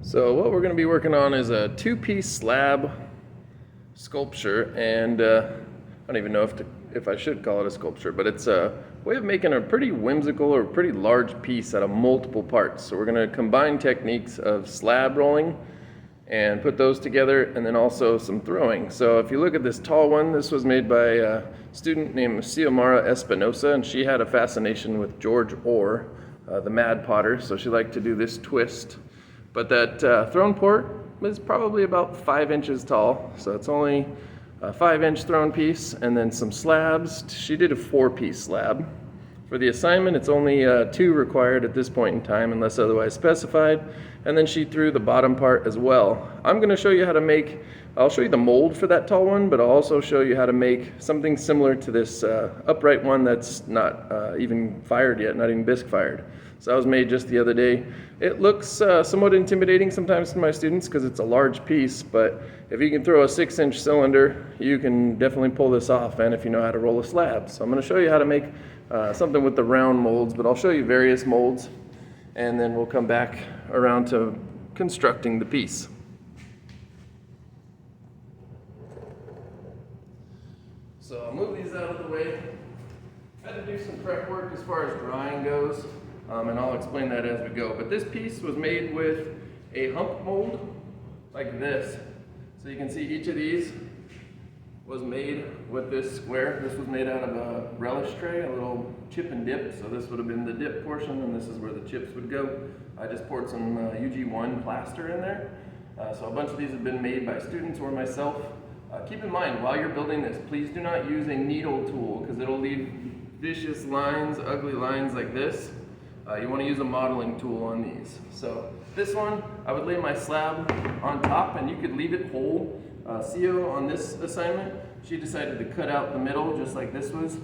So what we're going to be working on is a two-piece slab sculpture, and I don't even know if I should call it a sculpture, but it's a way of making a pretty whimsical or pretty large piece out of multiple parts. So we're going to combine techniques of slab rolling and put those together, and then also some throwing. So if you look at this tall one, this was made by a student named Xiomara Espinosa, and she had a fascination with George Orr, the Mad Potter, so she liked to do this twist. But that throne port is probably about 5 inches tall, so it's only a 5-inch throne piece, and then some slabs. She did a 4-piece slab. For the assignment, it's only 2 required at this point in time, unless otherwise specified, and then she threw the bottom part as well. I'm going to show you how to make, I'll show you the mold for that tall one, but I'll also show you how to make something similar to this upright one that's not even fired yet, not even bisque fired. So that was made just the other day. It looks somewhat intimidating sometimes to my students because it's a large piece, but if you can throw a 6-inch cylinder, you can definitely pull this off, and if you know how to roll a slab. So I'm going to show you how to make something with the round molds, but I'll show you various molds, and then we'll come back around to constructing the piece. So I'll move these out of the way. I had to do some prep work as far as drying goes. And I'll explain that as we go. But this piece was made with a hump mold like this. So you can see each of these was made with this square. This was made out of a relish tray, a little chip and dip. So this would have been the dip portion, and this is where the chips would go. I just poured some UG1 plaster in there. So a bunch of these have been made by students or myself. Keep in mind, while you're building this, please do not use a needle tool because it'll leave vicious lines, ugly lines like this. You want to use a modeling tool on these. So this one, I would lay my slab on top, and you could leave it whole. CO on this assignment, she decided to cut out the middle just like this was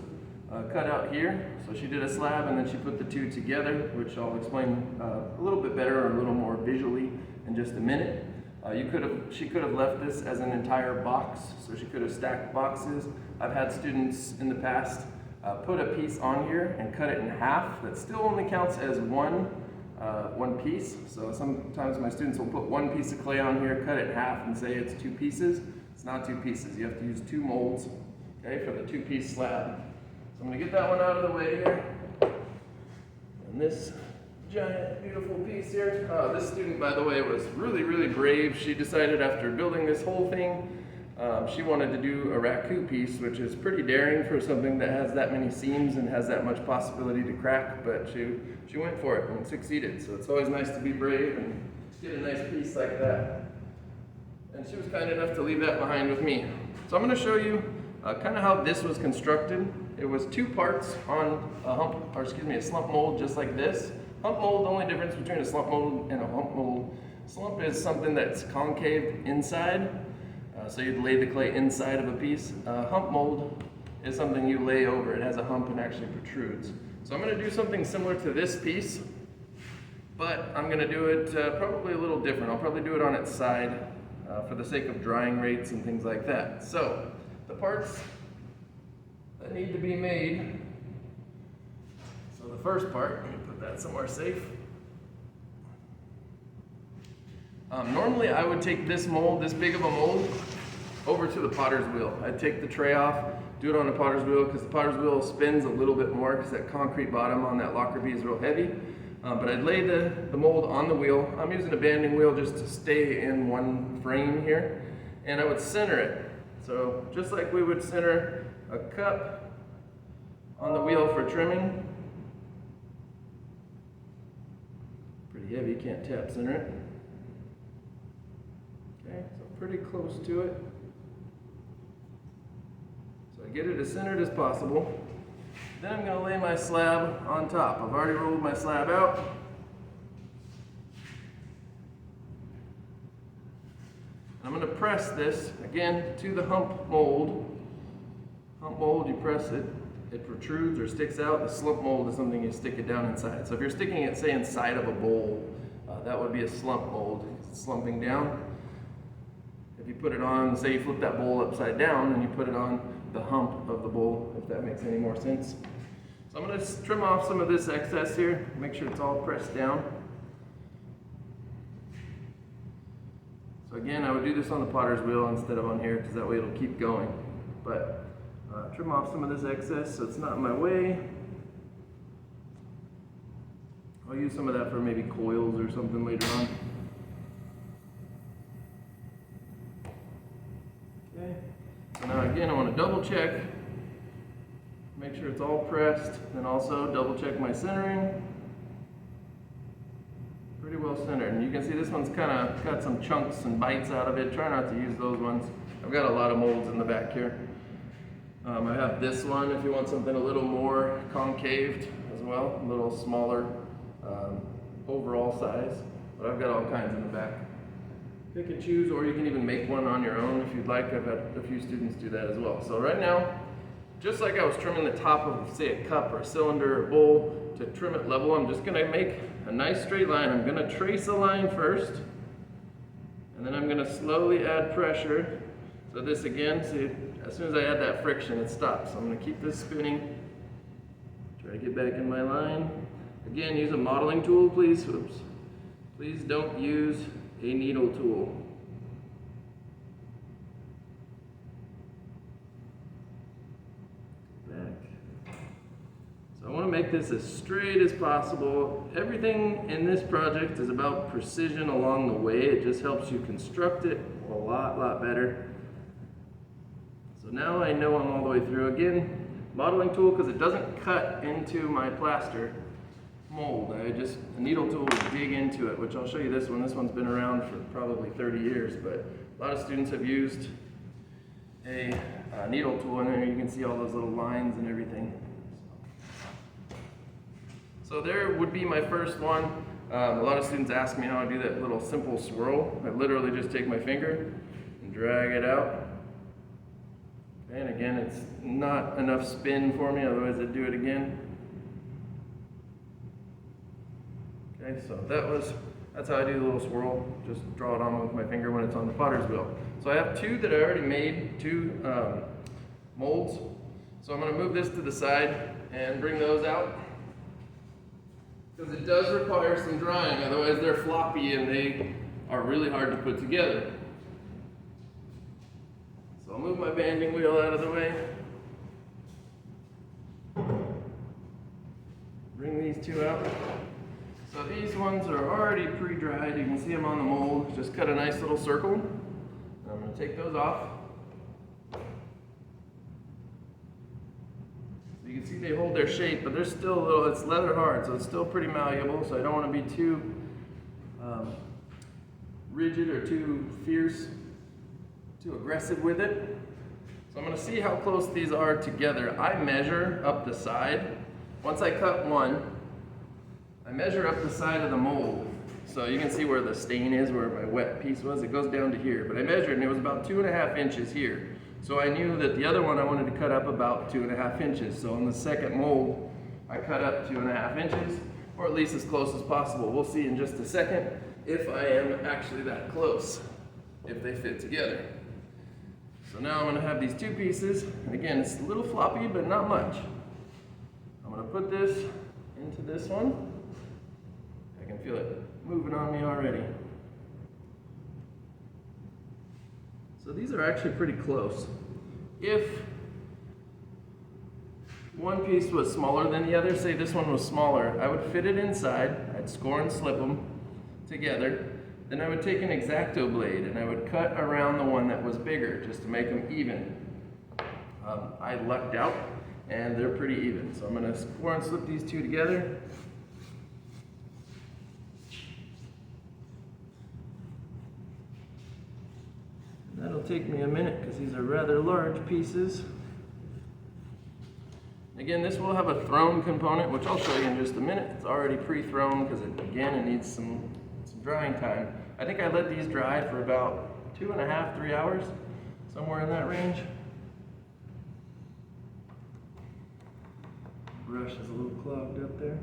cut out here. So she did a slab, and then she put the two together, which I'll explain a little bit better or a little more visually in just a minute. She could have left this as an entire box, so she could have stacked boxes. I've had students in the past put a piece on here and cut it in half. That still only counts as one piece. So sometimes my students will put one piece of clay on here, cut it in half, and say it's 2 pieces. It's not 2 pieces. You have to use 2 molds, okay, for the 2-piece slab. So I'm going to get that one out of the way here. And this giant, beautiful piece here. This student, by the way, was really, really brave. She decided after building this whole thing, she wanted to do a raku piece, which is pretty daring for something that has that many seams and has that much possibility to crack, but she went for it and succeeded. So it's always nice to be brave and get a nice piece like that. And she was kind enough to leave that behind with me. So I'm going to show you kind of how this was constructed. It was 2 parts on a slump mold just like this. Hump mold, the only difference between a slump mold and a hump mold, slump is something that's concave inside. So you'd lay the clay inside of a piece. Hump mold is something you lay over. It has a hump and actually protrudes. So I'm going to do something similar to this piece, but I'm going to do it probably a little different. I'll probably do it on its side for the sake of drying rates and things like that. So the parts that need to be made. So the first part, let me put that somewhere safe. Normally I would take this mold, this big of a mold, over to the potter's wheel. I'd take the tray off, do it on the potter's wheel, because the potter's wheel spins a little bit more because that concrete bottom on that Lockerbie is real heavy. But I'd lay the mold on the wheel. I'm using a banding wheel just to stay in one frame here. And I would center it. So just like we would center a cup on the wheel for trimming. Pretty heavy, can't tap center it. Okay, so pretty close to it. So I get it as centered as possible. Then I'm going to lay my slab on top. I've already rolled my slab out. I'm going to press this, again, to the hump mold. Hump mold, you press it, it protrudes or sticks out. The slump mold is something you stick it down inside. So if you're sticking it, say, inside of a bowl, that would be a slump mold. It's slumping down. If you put it on, say you flip that bowl upside down and you put it on the hump of the bowl, if that makes any more sense. So I'm going to trim off some of this excess here, make sure it's all pressed down. again, I would do this on the potter's wheel instead of on here because that way it'll keep going. But trim off some of this excess so it's not in my way. I'll use some of that for maybe coils or something later on. Okay, so now again I want to double check, make sure it's all pressed, and also double check my centering. Pretty well centered, and you can see this one's kind of got some chunks and bites out of it. Try not to use those ones. I've got a lot of molds in the back here. I have this one if you want something a little more concaved as well, a little smaller overall size, but I've got all kinds in the back. Pick and choose, or you can even make one on your own if you'd like. I've had a few students do that as well. So right now, just like I was trimming the top of, say, a cup or a cylinder or bowl to trim it level, I'm just gonna make a nice straight line. I'm gonna trace a line first, and then I'm gonna slowly add pressure. So this again, see, as soon as I add that friction, it stops. So I'm gonna keep this spinning, try to get back in my line. Again, use a modeling tool, please. Oops. Please don't use a needle tool. Back. So I want to make this as straight as possible. Everything in this project is about precision along the way. It just helps you construct it a lot better. So now I know I'm all the way through. Again, modeling tool because it doesn't cut into my plaster mold. A needle tool will dig into it, which I'll show you this one. This one's been around for probably 30 years, but a lot of students have used a needle tool, and there you can see all those little lines and everything. So there would be my first one. A lot of students ask me how I do that little simple swirl. I literally just take my finger and drag it out. And again, it's not enough spin for me, otherwise I'd do it again. Okay, so that's how I do the little swirl. Just draw it on with my finger when it's on the potter's wheel. So I have two that I already made, two molds. So I'm going to move this to the side and bring those out, because it does require some drying, otherwise they're floppy and they are really hard to put together. So I'll move my banding wheel out of the way. Bring these two out. So these ones are already pre-dried. You can see them on the mold. Just cut a nice little circle. I'm going to take those off. So you can see they hold their shape, but they're still a little, it's leather hard, so it's still pretty malleable. So I don't want to be too rigid or too fierce, too aggressive with it. So I'm going to see how close these are together. I measure up the side. Once I cut one, I measure up the side of the mold. So you can see where the stain is, where my wet piece was. It goes down to here. But I measured and it was about 2.5 inches here. So I knew that the other one I wanted to cut up about 2.5 inches. So on the second mold, I cut up 2.5 inches, or at least as close as possible. We'll see in just a second if I am actually that close, if they fit together. So now I'm going to have these two pieces. And again, it's a little floppy, but not much. I'm going to put this into this one. I can feel it moving on me already. So these are actually pretty close. If one piece was smaller than the other, say this one was smaller, I would fit it inside. I'd score and slip them together. Then I would take an X-Acto blade and I would cut around the one that was bigger just to make them even. I lucked out and they're pretty even. So I'm going to score and slip these two together. That'll take me a minute because these are rather large pieces. Again, this will have a thrown component, which I'll show you in just a minute. It's already pre-thrown because it needs some drying time. I think I let these dry for about 2.5, 3 hours, somewhere in that range. Brush is a little clogged up there.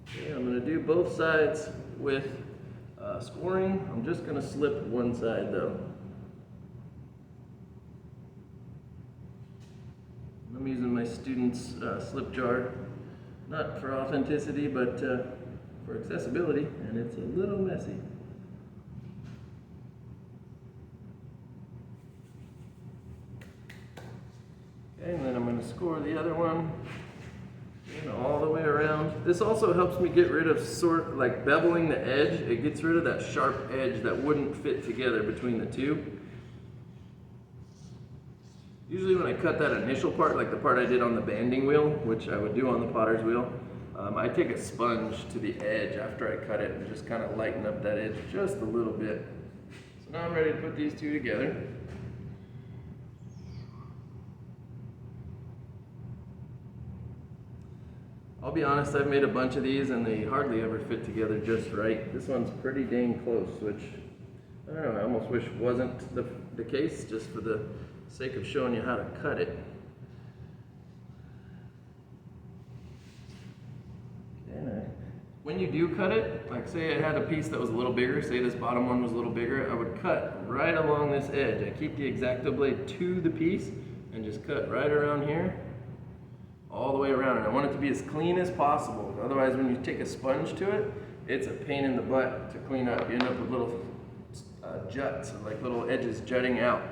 Okay, I'm going to do both sides with scoring. I'm just going to slip one side though. I'm using my student's slip jar, not for authenticity, but for accessibility, and it's a little messy. Okay, and then I'm going to score the other one all the way around. This also helps me get rid of like beveling the edge. It gets rid of that sharp edge that wouldn't fit together between the two. Usually when I cut that initial part, like the part I did on the banding wheel, which I would do on the potter's wheel, I take a sponge to the edge after I cut it and just kind of lighten up that edge just a little bit. So now I'm ready to put these two together. I'll be honest, I've made a bunch of these and they hardly ever fit together just right. This one's pretty dang close, which, I don't know, I almost wish wasn't the case, just for the sake of showing you how to cut it. Okay, when you do cut it, like say I had a piece that was a little bigger, say this bottom one was a little bigger, I would cut right along this edge. I keep the X-Acto blade to the piece and just cut right around here, all the way around, and I want it to be as clean as possible. Otherwise, when you take a sponge to it, it's a pain in the butt to clean up. You end up with little juts, like little edges jutting out.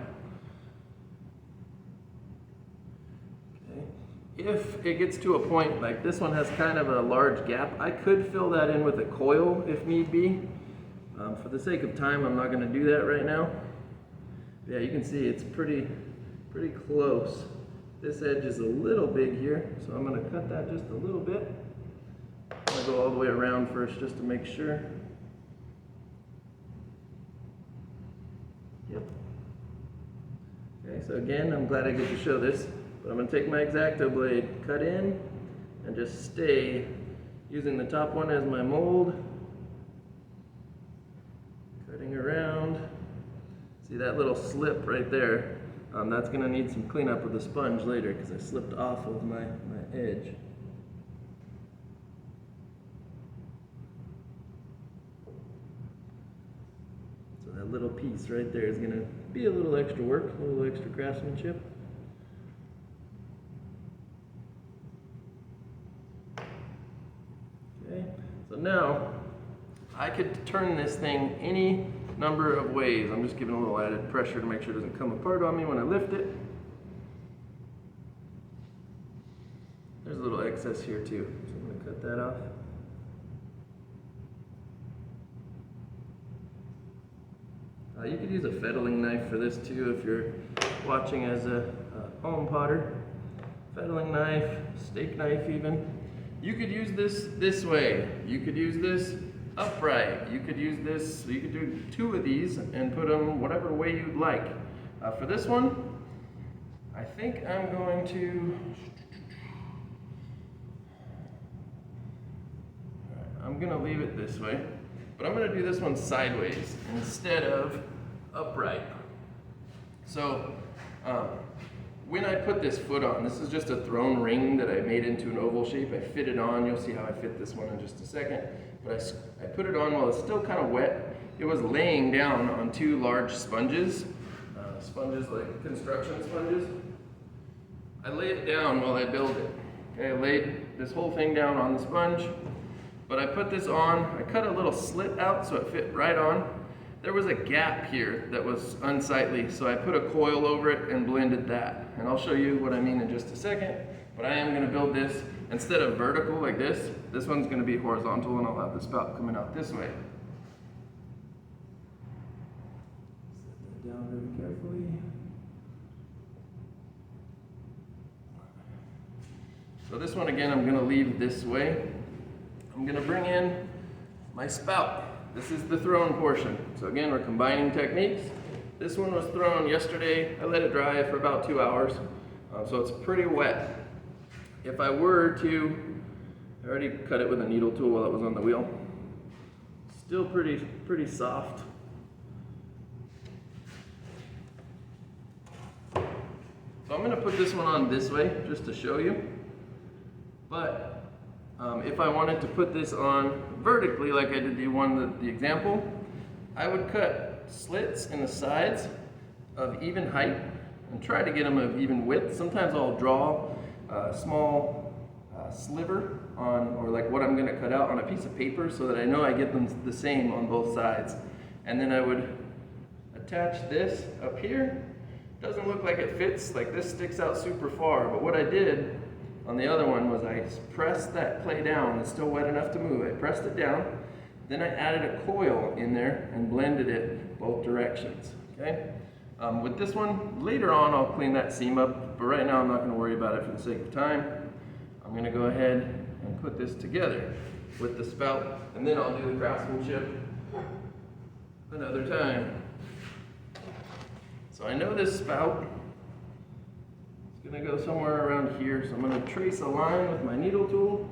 Okay. If it gets to a point, like this one has kind of a large gap, I could fill that in with a coil if need be. For the sake of time, I'm not going to do that right now. Yeah, you can see it's pretty close. This edge is a little big here, so I'm going to cut that just a little bit. I'm going to go all the way around first just to make sure. Yep. Okay, so again, I'm glad I get to show this, but I'm going to take my X-Acto blade, cut in, and just stay using the top one as my mold. Cutting around. See that little slip right there? That's going to need some cleanup with the sponge later because I slipped off of my edge. So that little piece right there is going to be a little extra work, a little extra craftsmanship. Okay, so now I could turn this thing any number of ways. I'm just giving a little added pressure to make sure it doesn't come apart on me when I lift it. There's a little excess here too, so I'm going to cut that off. You could use a fettling knife for this too if you're watching as a home potter. Fettling knife, steak knife even. You could use this way. You could use this upright. You could use this, you could do two of these and put them whatever way you'd like. For this one, I think I'm going to, I'm going to leave it this way, but I'm going to do this one sideways instead of upright. So when I put this foot on, this is just a thrown ring that I made into an oval shape. I fit it on. You'll see how I fit this one in just a second. But I put it on while it's still kind of wet. It was laying down on two large sponges, sponges like construction sponges. I lay it down while I build it. Okay, I laid this whole thing down on the sponge, but I put this on. I cut a little slit out so it fit right on. There was a gap here that was unsightly, so I put a coil over it and blended that. And I'll show you what I mean in just a second, but I am going to build this instead of vertical like this. This one's going to be horizontal, and I'll have the spout coming out this way. Set that down very carefully. So this one again, I'm going to leave this way. I'm going to bring in my spout. This is the thrown portion. So again, we're combining techniques. This one was thrown yesterday. I let it dry for about 2 hours, so it's pretty wet. If I were to, I already cut it with a needle tool while it was on the wheel. Still pretty soft. So I'm going to put this one on this way just to show you. But if I wanted to put this on vertically like I did the example, I would cut slits in the sides of even height and try to get them of even width. Sometimes I'll draw a small sliver on, or like what I'm gonna cut out on a piece of paper so that I know I get them the same on both sides. And then I would attach this up here. Doesn't look like it fits, like this sticks out super far, but what I did on the other one was I pressed that clay down. It's still wet enough to move. I pressed it down, then I added a coil in there and blended it both directions, okay? With this one, later on I'll clean that seam up, but right now I'm not gonna worry about it for the sake of time. I'm gonna go ahead and put this together with the spout, and then I'll do the craftsmanship another time. So I know this spout is gonna go somewhere around here, so I'm gonna trace a line with my needle tool.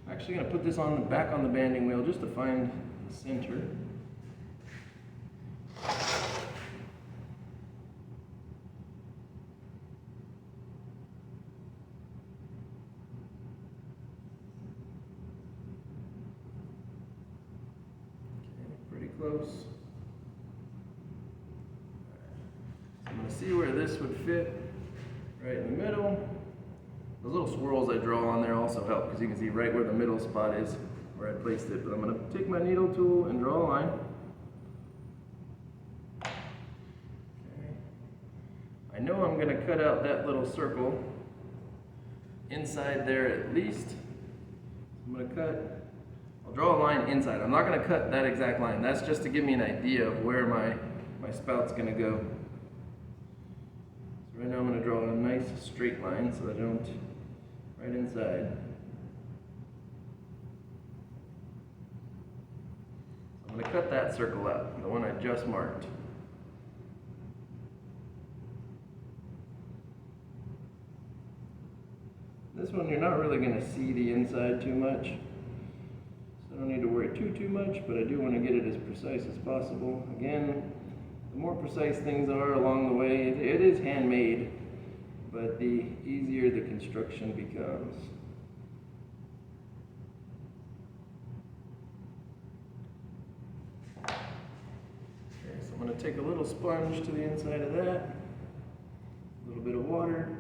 I'm actually gonna put this on the back on the banding wheel just to find the center. Close. So I'm going to see where this would fit right in the middle. Those little swirls I draw on there also help because you can see right where the middle spot is where I placed it. But I'm going to take my needle tool and draw a line. Okay. I know I'm going to cut out that little circle inside there at least. I'm going to I'll draw a line inside. I'm not going to cut that exact line. That's just to give me an idea of where my spout's going to go. So right now I'm going to draw a nice straight line so I don't, right inside. So I'm going to cut that circle out, the one I just marked. This one you're not really going to see the inside too much. I don't need to worry too much, but I do want to get it as precise as possible. Again, the more precise things are along the way, it is handmade, but the easier the construction becomes. Okay, so I'm going to take a little sponge to the inside of that, a little bit of water.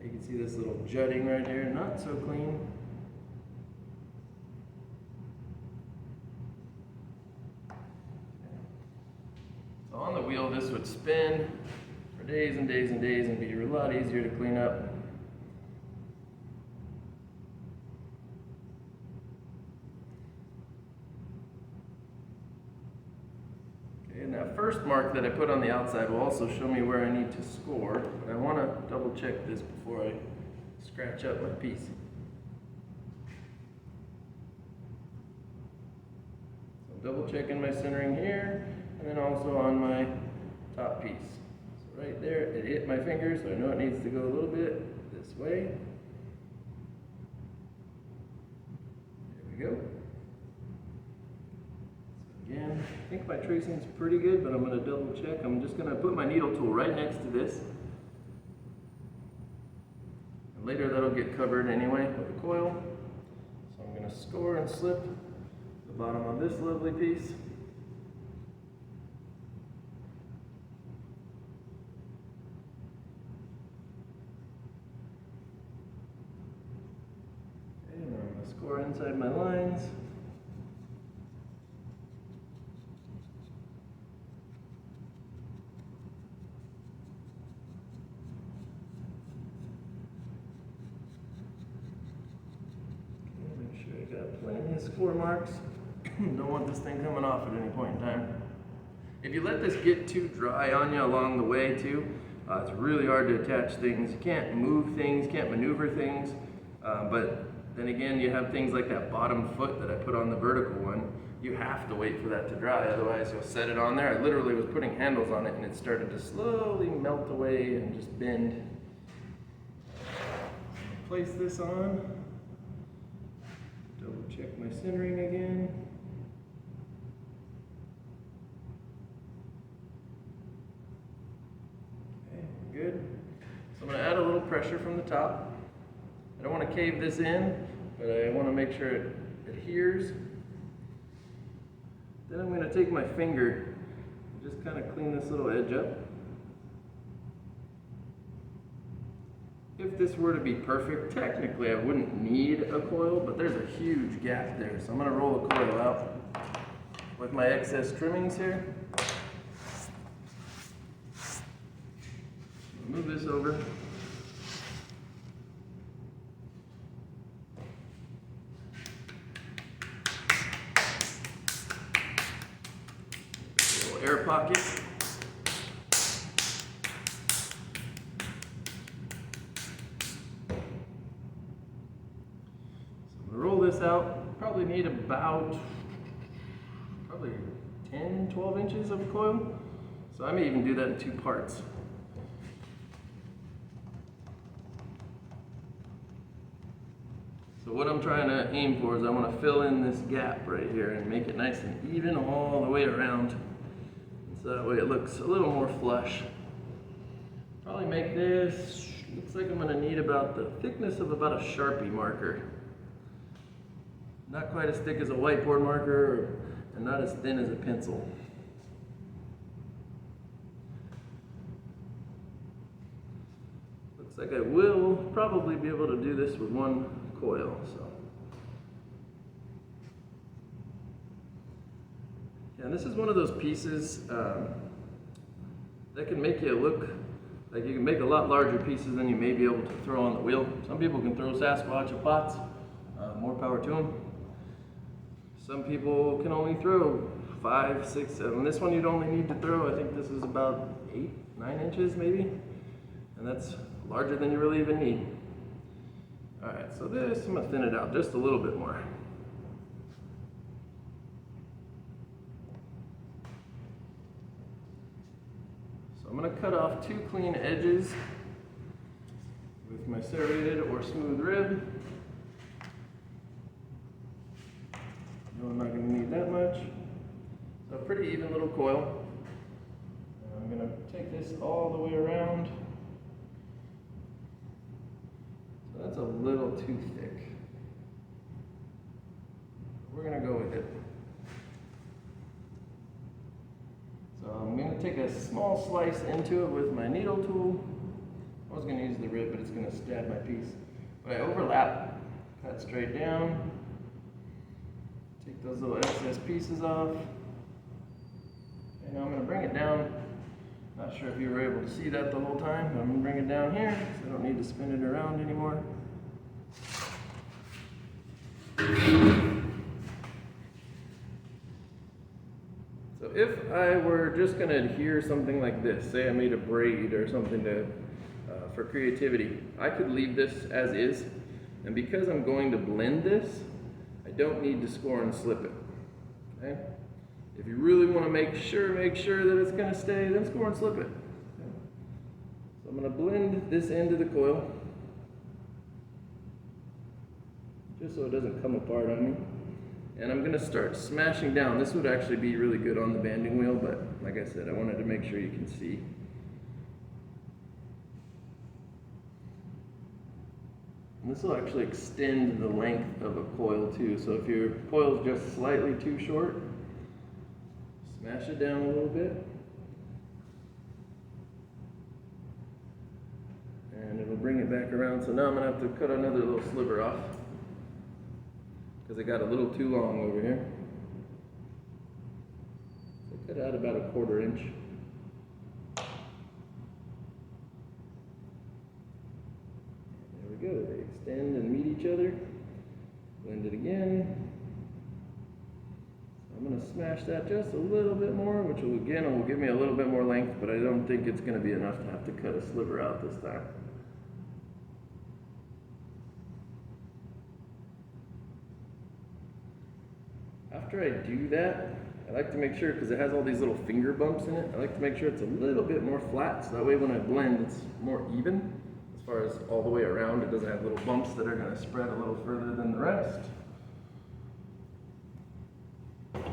You can see this little jutting right here, not so clean. On the wheel, this would spin for days and days and days and be a lot easier to clean up. Okay, and that first mark that I put on the outside will also show me where I need to score, but I want to double check this before I scratch up my piece. So double checking my centering here. And then also on my top piece. So right there, it hit my finger, so I know it needs to go a little bit this way. There we go. So again, I think my tracing's pretty good, but I'm going to double check. I'm just going to put my needle tool right next to this. And later that'll get covered anyway with a coil. So I'm going to score and slip the bottom of this lovely piece. Score inside my lines. Okay, make sure I got plenty of score marks. Don't want this thing coming off at any point in time. If you let this get too dry on you along the way too, it's really hard to attach things. You can't move things, can't maneuver things, but then again, you have things like that bottom foot that I put on the vertical one. You have to wait for that to dry, otherwise you'll set it on there. I literally was putting handles on it and it started to slowly melt away and just bend. Place this on. Double check my centering again. Okay, good. So I'm going to add a little pressure from the top. I don't want to cave this in, but I want to make sure it adheres. Then I'm going to take my finger and just kind of clean this little edge up. if this were to be perfect, technically I wouldn't need a coil, but there's a huge gap there. So I'm gonna roll a coil out with my excess trimmings here. Move this over. Little air pocket. Roll this out. Probably need about 10, 12 inches of coil. So I may even do that in 2 parts. So what I'm trying to aim for is I want to fill in this gap right here and make it nice and even all the way around. So that way it looks a little more flush. Probably make this, looks like I'm going to need about the thickness of about a Sharpie marker. Not quite as thick as a whiteboard marker and not as thin as a pencil. Looks like I will probably be able to do this with 1 coil. So, yeah, and this is one of those pieces that can make you look like you can make a lot larger pieces than you may be able to throw on the wheel. Some people can throw Sasquatch at pots, more power to them. Some people can only throw 5, 6, 7. This one you'd only need to throw, I think this is about 8, 9 inches maybe, and that's larger than you really even need. Alright, so this, I'm going to thin it out just a little bit more. So I'm going to cut off 2 clean edges with my serrated or smooth rib. No, I'm not going to need that much. So a pretty even little coil. And I'm going to take this all the way around. That's a little too thick. We're going to go with it. So I'm going to take a small slice into it with my needle tool. I was going to use the rib, but it's going to stab my piece. But I overlap, cut straight down, take those little excess pieces off. And now I'm going to bring it down. Not sure if you were able to see that the whole time, but I'm going to bring it down here so I don't need to spin it around anymore. So if I were just going to adhere something like this, say I made a braid or something to, for creativity, I could leave this as is, and because I'm going to blend this, I don't need to score and slip it. Okay? If you really want to make sure that it's going to stay, then score and slip it. Okay. So I'm going to blend this end of the coil, just so it doesn't come apart on me. And I'm going to start smashing down. This would actually be really good on the banding wheel, but like I said, I wanted to make sure you can see. And this will actually extend the length of a coil too. So if your coil is just slightly too short, smash it down a little bit. And it'll bring it back around. So now I'm going to have to cut another little sliver off, because it got a little too long over here. So cut out about 1/4 inch. There we go, they extend and meet each other. Blend it again. I'm going to smash that just a little bit more, which will give me a little bit more length, but I don't think it's going to be enough to have to cut a sliver out this time. After I do that, I like to make sure, because it has all these little finger bumps in it, I like to make sure it's a little bit more flat, so that way when I blend it's more even. As far as all the way around, it doesn't have little bumps that are going to spread a little further than the rest. Okay,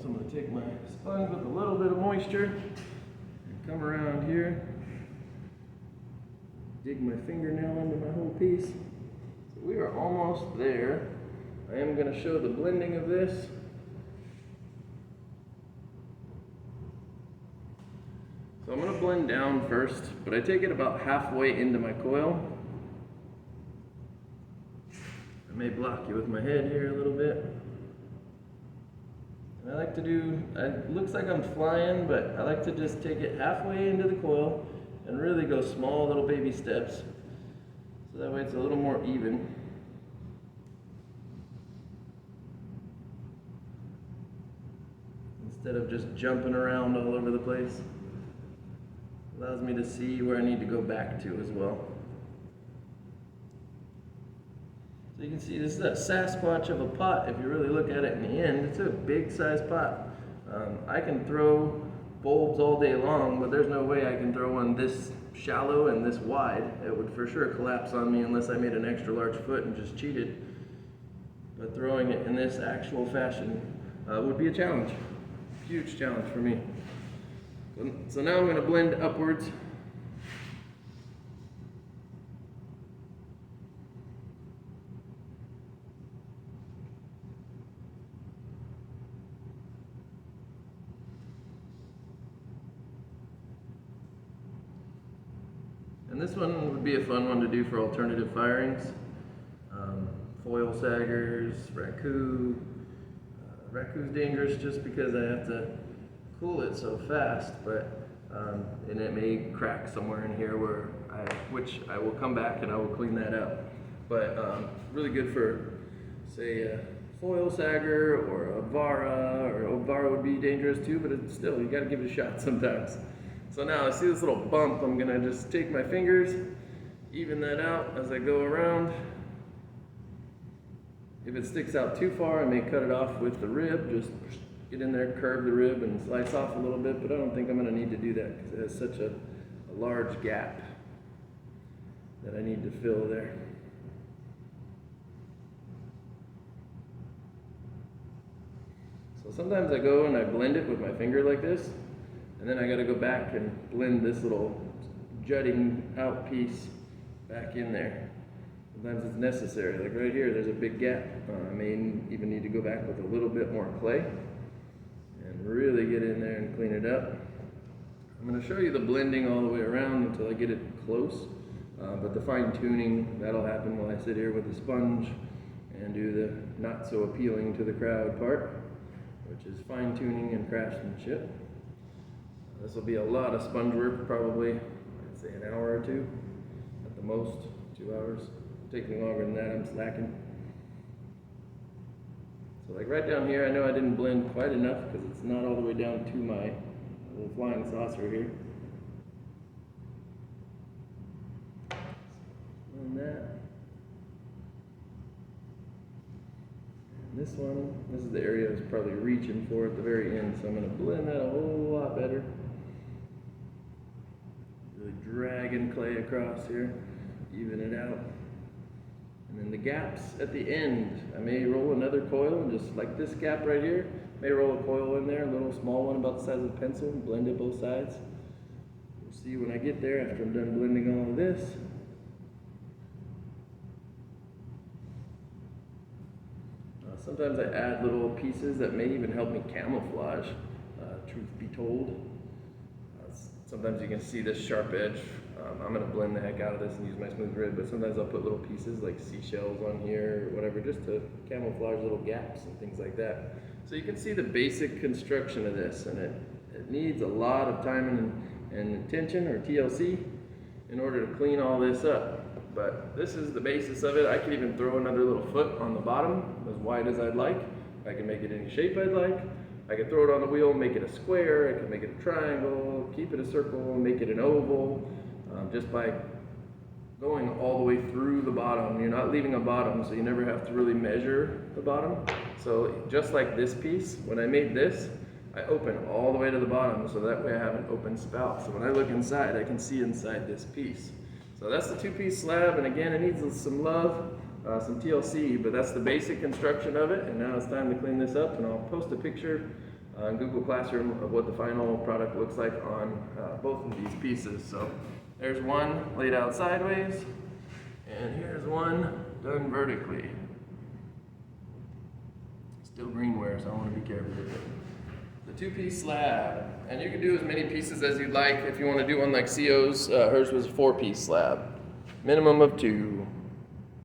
so I'm going to take my sponge with a little bit of moisture and come around here, dig my fingernail into my whole piece. So we are almost there. I am going to show the blending of this. So I'm going to blend down first, but I take it about halfway into my coil. I may block you with my head here a little bit. And I like to do, it looks like I'm flying, but I like to just take it halfway into the coil and really go small little baby steps. So that way it's a little more even. Instead of just jumping around all over the place. Allows me to see where I need to go back to as well. So you can see this is a Sasquatch of a pot. If you really look at it in the end, it's a big size pot. I can throw bulbs all day long, but there's no way I can throw one this shallow and this wide. It would for sure collapse on me unless I made an extra large foot and just cheated. But throwing it in this actual fashion would be a challenge. Huge challenge for me. So now I'm going to blend upwards. And this one would be a fun one to do for alternative firings. Foil saggers, raku. Raku's dangerous just because I have to cool it so fast, but and it may crack somewhere in here which I will come back and I will clean that up. But really good for, say, a foil sagger or a vara, or a vara would be dangerous too, but it's still, you got to give it a shot sometimes. So now I see this little bump. I'm gonna just take my fingers, even that out as I go around. If it sticks out too far, I may cut it off with the rib. Just get in there, curve the rib, and slice off a little bit, but I don't think I'm going to need to do that because it has such a large gap that I need to fill there. So sometimes I go and I blend it with my finger like this, and then I got to go back and blend this little jutting out piece back in there. Sometimes it's necessary, like right here, there's a big gap. I may even need to go back with a little bit more clay and really get in there and clean it up. I'm going to show you the blending all the way around until I get it close, but the fine tuning, that'll happen while I sit here with a sponge and do the not so appealing to the crowd part, which is fine tuning and craftsmanship. This will be a lot of sponge work, probably, I'd say an hour or two, at the most, 2 hours. Taking longer than that, I'm slacking. So like right down here, I know I didn't blend quite enough because it's not all the way down to my little flying saucer here. And that. And this one, this is the area I was probably reaching for at the very end, so I'm going to blend that a whole lot better. Really dragging clay across here, even it out. And then the gaps at the end, I may roll another coil, and just like this gap right here, may roll a coil in there, a little small one about the size of a pencil, and blend it both sides. We'll see when I get there after I'm done blending all of this. Sometimes I add little pieces that may even help me camouflage, truth be told. Sometimes you can see this sharp edge. I'm going to blend the heck out of this and use my smooth rib, but sometimes I'll put little pieces like seashells on here or whatever just to camouflage little gaps and things like that. So you can see the basic construction of this, and it needs a lot of time and attention, or TLC, in order to clean all this up. But this is the basis of it. I could even throw another little foot on the bottom, as wide as I'd like. I can make it any shape I'd like. I could throw it on the wheel, make it a square, I could make it a triangle, keep it a circle, make it an oval, just by going all the way through the bottom. You're not leaving a bottom, so you never have to really measure the bottom. So just like this piece, when I made this, I open all the way to the bottom, so that way I have an open spout. So when I look inside, I can see inside this piece. So that's the two-piece slab, and again, it needs some love, some TLC, but that's the basic construction of it, and now it's time to clean this up, and I'll post a picture on Google Classroom of what the final product looks like on both of these pieces. So there's one laid out sideways, and here's one done vertically. Still greenware, so I want to be careful with it. the two-piece slab. And you can do as many pieces as you'd like. If you want to do one like CO's, hers was a 4-piece slab. Minimum of 2.